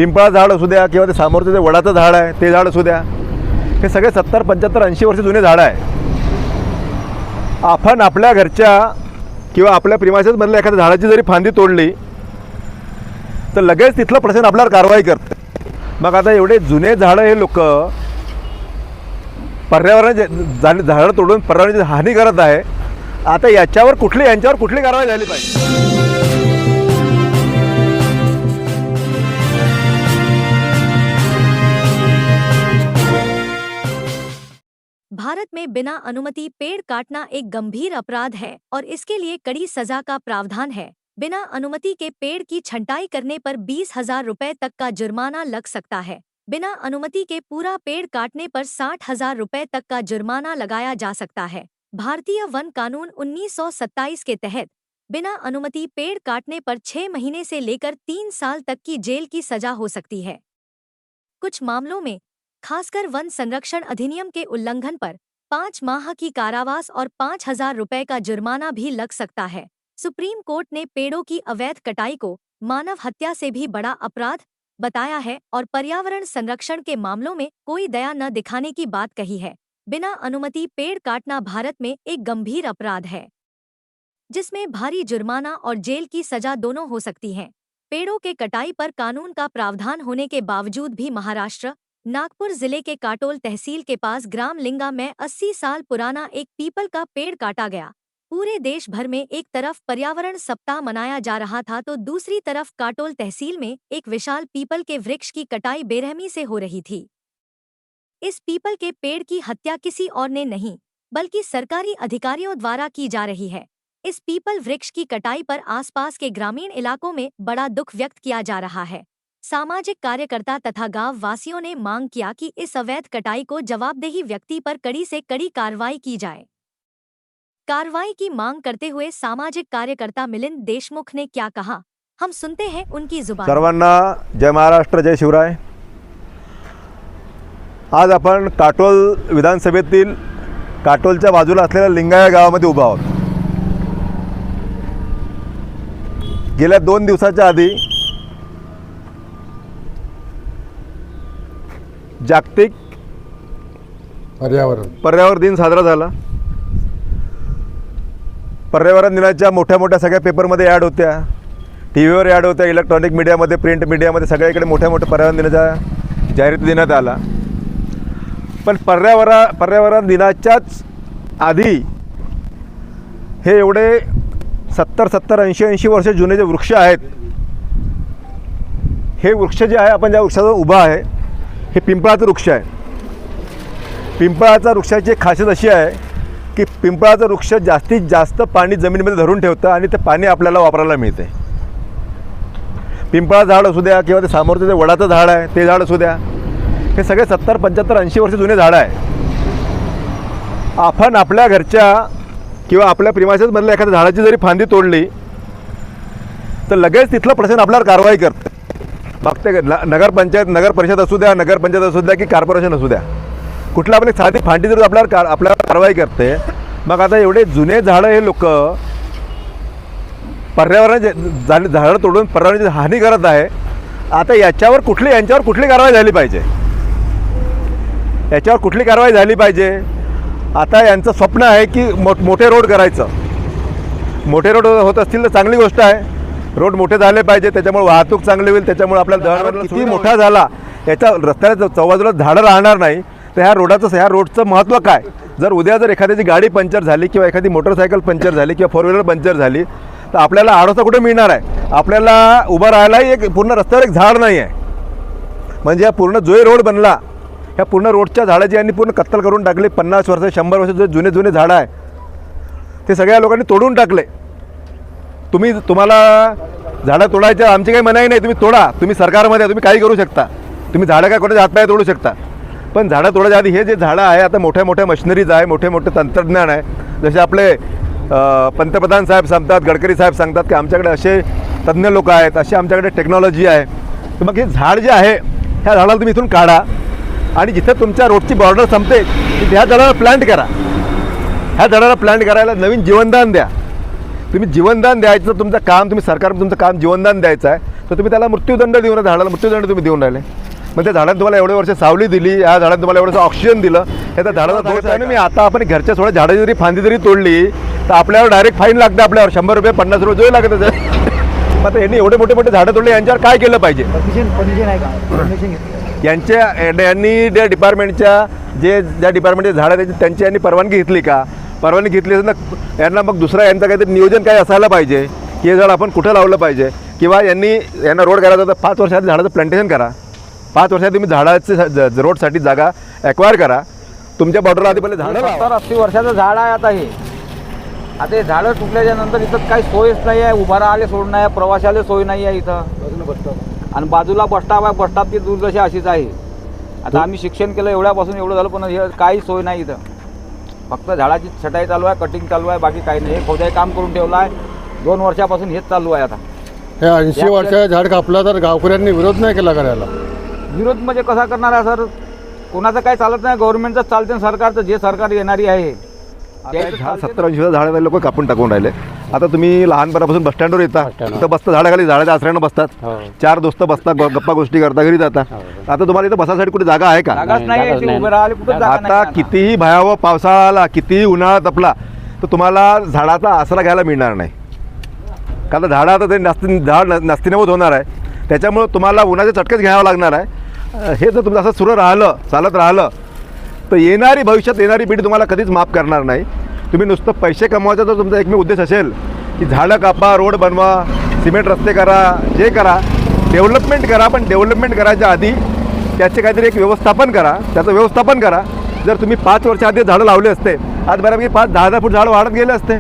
पिंपळा झाड असू द्या किंवा ते समोरचं जे वडाचं झाड आहे ते झाड असू द्या, हे सगळे 70, 75, 80 वर्ष जुने झाडं आहे. आपण आपल्या घरच्या किंवा आपल्या प्रिमायसेसमधल्या एखाद्या झाडाची जरी फांदी तोडली तर लगेच तिथलं प्रशासन आपल्यावर कारवाई करतं. मग आता एवढे जुने झाडं हे लोक पर्यावरण झाडं तोडून पर्यावरणाची हानी करत आहे. आता यांच्यावर कुठली कारवाई झाली पाहिजे. भारत में बिना अनुमति पेड़ काटना एक गंभीर अपराध है और इसके लिए कड़ी सजा का प्रावधान है. बिना अनुमति के पेड़ की छंटाई करने पर 20,000 रुपए तक का जुर्माना लग सकता है. बिना अनुमति के पूरा पेड़ काटने पर 60,000 रुपए तक का जुर्माना लगाया जा सकता है. भारतीय वन कानून 1927 के तहत बिना अनुमति पेड़ काटने पर 6 महीने से लेकर 3 साल तक की जेल की सजा हो सकती है. कुछ मामलों में, खासकर वन संरक्षण अधिनियम के उल्लंघन पर 5 माह की कारावास और 5,000 रुपए का जुर्माना भी लग सकता है. सुप्रीम कोर्ट ने पेड़ों की अवैध कटाई को मानव हत्या से भी बड़ा अपराध बताया है और पर्यावरण संरक्षण के मामलों में कोई दया न दिखाने की बात कही है. बिना अनुमति पेड़ काटना भारत में एक गंभीर अपराध है, जिसमें भारी जुर्माना और जेल की सजा दोनों हो सकती हैं. पेड़ों के कटाई पर कानून का प्रावधान होने के बावजूद भी महाराष्ट्र, नागपुर जिले के काटोल तहसील के पास ग्राम लिंगा में 80 साल पुराना एक पीपल का पेड़ काटा गया. पूरे देश भर में एक तरफ पर्यावरण सप्ताह मनाया जा रहा था तो दूसरी तरफ काटोल तहसील में एक विशाल पीपल के वृक्ष की कटाई बेरहमी से हो रही थी. इस पीपल के पेड़ की हत्या किसी और ने नहीं बल्कि सरकारी अधिकारियों द्वारा की जा रही है. इस पीपल वृक्ष की कटाई पर आसपास के ग्रामीण इलाकों में बड़ा दुख व्यक्त किया जा रहा है. सामाजिक कार्यकर्ता तथा गांव वासियों ने मांग किया कि इस अवैध कटाई को जवाबदेही व्यक्ति पर कड़ी से कड़ी कार्रवाई की जाए. कार्रवाई की मांग करते हुए सामाजिक कार्यकर्ता मिलिंद देशमुख ने क्या कहा, हम सुनते हैं उनकी जुबान. सर्वांना जय महाराष्ट्र, जय शिवराय. आज आपण काटोल विधानसभेतील काटोलच्या बाजूला असलेल्या लिंगा या गावामध्ये उभा आहोत. गेल्या 2 दिवसाच्या आधी जागतिक पर्यावरण दिन साजरा झाला. पर्यावरण दिनाच्या मोठ्या सगळ्या पेपरमध्ये ॲड होत्या, टीव्हीवर ॲड होत्या, इलेक्ट्रॉनिक मीडियामध्ये, प्रिंट मीडियामध्ये सगळीकडे मोठ्या पर्यावरण दिनाच्या जाहिराती देण्यात आला. पण पर्यावरण दिनाच्याच आधी हे एवढे 70, 80 वर्ष जुने जे वृक्ष आहेत, हे वृक्ष जे आहे, आपण ज्या वृक्षावर उभा आहे हे पिंपळाचं वृक्ष आहे. पिंपळाचा वृक्षाची एक खासियत अशी आहे की पिंपळाचं वृक्ष जास्तीत जास्त पाणी जमिनीमध्ये धरून ठेवतं आणि ते पाणी आपल्याला वापरायला मिळते. पिंपळा झाड असू द्या किंवा ते समोरचं जे वडाचं झाड आहे ते झाड असू द्या, हे सगळे 70, 75, 80 वर्ष जुने झाडं आहे. आपण आपल्या घरच्या किंवा आपल्या प्रिमायसेसमधल्या एखाद्या झाडाची जरी फांदी तोडली तर लगेच तिथलं प्रशासन आपल्यावर कारवाई करतं. मग ते नगर परिषद असू द्या, नगरपंचायत असू द्या की कॉर्पोरेशन असू द्या, कुठला आपण एक साधी फांदी जर आपल्यावर कारवाई करते. मग आता एवढे जुने झाडं हे लोक पर्यावरण झाडं तोडून पर्यावरणाची हानी करत आहे. आता यांच्यावर कुठली कारवाई झाली पाहिजे. आता यांचं स्वप्न आहे की मोठे रोड करायचं. मोठे रोड होत असतील तर चांगली गोष्ट आहे. रोड मोठे झाले पाहिजे, त्याच्यामुळे वाहतूक चांगली होईल, त्याच्यामुळे आपल्याला दळणवळण किती मोठा झाला, याच्या रस्त्याला चौबाजूला झाडं राहणार नाही. तर ह्या रोडचं महत्त्व काय. जर उद्या एखाद्याची गाडी पंक्चर झाली किंवा एखादी मोटरसायकल पंक्चर झाली किंवा 4 व्हीलर पंक्चर झाली तर आपल्याला आडोसा कुठे मिळणार आहे. आपल्याला उभं राहायलाही एक पूर्ण रस्त्यावर एक झाड नाही आहे. म्हणजे हा पूर्ण जो रोड बनला, ह्या पूर्ण रोडच्या झाडाची यांनी पूर्ण कत्तल करून टाकली. 50 वर्ष 100 वर्ष जे जुने झाडं आहे ते सगळ्या लोकांनी तोडून टाकले. तुम्हाला झाडं तोडायचं आमची काही मनाई नाही, तुम्ही तोडा. तुम्ही सरकारमध्ये तुम्ही काही करू शकता, तुम्ही झाडं काय कोणाच्या हातपाय तोडू शकता. पण झाडं तोडायच्या आधी हे जे झाडं आहे, आता मोठ्या मशिनरीज आहे, मोठे तंत्रज्ञान आहे. जसे आपले पंतप्रधान साहेब सांगतात, गडकरी साहेब सांगतात की आमच्याकडे असे तज्ज्ञ लोक आहेत, असे आमच्याकडे टेक्नॉलॉजी आहे. तर मग हे झाड जे आहे ह्या झाडाला तुम्ही इथून काढा आणि जिथे तुमच्या रोडची बॉर्डर संपते तिथे ह्या झाडाला प्लांट करा. ह्या झाडाला प्लांट करायला नवीन जीवनदान द्या. तुम्ही जीवनदान द्यायचं तुमचं काम, तुम्ही सरकार तुमचं काम जीवनदान द्यायचं आहे. तर तुम्ही त्याला मृत्यूदंड देऊन राहिले, झाडाला मृत्यूदंड तुम्ही देऊन राहिले. मग त्या झाडात तुम्हाला एवढे वर्ष सावली दिली, या झाडात तुम्हाला एवढंसं ऑक्सिजन दिलं, हे तर झाडाचा दोष आहे ना. मी आता आपण घरच्या थोड्या झाडाची जरी फांदी जरी तोडली तर आपल्यावर डायरेक्ट फाईन लागते, आपल्यावर 100 रुपये 50 रुपये जो लागत मग आता यांनी एवढे मोठे मोठे झाडं तोडले, यांच्यावर काय केलं पाहिजे? यांनी ज्या डिपार्टमेंटच्या ज्या डिपार्टमेंटचे झाडं त्याची त्यांची यांनी परवानगी घेतली का? परवानगी घेतली असेल ना यांना मग दुसरा यांचं काहीतरी नियोजन काय असायला पाहिजे की हे झाड आपण कुठं लावलं पाहिजे. किंवा यांना रोड करायचा तर 5 वर्षात झाडाचं प्लांटेशन करा. 5 वर्षात तुम्ही झाडाचे रोडसाठी जागा ॲक्वायर करा. तुमच्या बॉर्डरला आधी पहिले झाडं लावा. 70-80 वर्षाचं झाड आहे आता हे. आता हे झाडं तुटल्याच्या नंतर इथं काही सोयच नाही आहे, उभा राहायला सोड नाही आहे, प्रवाशाला सोय नाही आहे इथं. आणि बाजूला बसस्टॉप आहे, बसस्टॉपची दुर्दशा अशीच आहे. आता आम्ही शिक्षण केलं एवढ्यापासून एवढं झालं पण हे काही सोय नाही इथं. फक्त झाडाची छटाई चालू आहे, कटिंग चालू आहे, बाकी काही नाही. हे खोदाई काम करून ठेवलं आहे 2 वर्षापासून हेच चालू आहे. आता हे 80 वर्षाचं झाड कापलं तर गावकऱ्यांनी विरोध नाही केला करायला. विरोध म्हणजे कसा करणार आहे सर? कोणाचं काही चालत नाही, गव्हर्नमेंटचंच चालते. सरकारचं जे सरकार येणारी आहे झाड 70-80 झाडं लोक कापून टाकून राहिले. आता तुम्ही लहानपणापासून बस स्टँडवर येता, तिथं बसता झाडाखाली, झाडाच्या आश्रयानं बसतात, 4 दोस्त बसतात, गप्पा गोष्टी करता, घरी जाता. आता तुम्हाला इथं बसासाठी कुठे जागा आहे का? जागाच नाही आहे, ते उभे राहिले कुठं जागा नाही आता आहे. कितीही भयावह पावसाळा आला, कितीही उन्हाळा तपला तर तुम्हाला झाडाचा आसरा घ्यायला मिळणार नाही. कारण झाडं आता ते झाड नास्तिनवत होणार आहे, त्याच्यामुळं तुम्हाला उन्हाचे चटकेच घ्यावं लागणार आहे. हे जर तुमचं असं सुरू राहिलं, चालत राहिलं तर भविष्यात येणारी पिढी तुम्हाला कधीच माफ करणार नाही. तुम्ही नुसतं पैसे कमवायचा जर तुमचा एकमेव उद्देश असेल की झाडं कापा, रोड बनवा, सिमेंट रस्ते करा, जे करा, डेव्हलपमेंट करा, पण डेव्हलपमेंट करायच्या आधी त्याचे काहीतरी एक व्यवस्थापन करा, त्याचं व्यवस्थापन करा. जर तुम्ही 5 वर्षाआधी झाडं लावले असते आज बऱ्यापैकी 5-10 फूट झाडं वाढत गेले असते.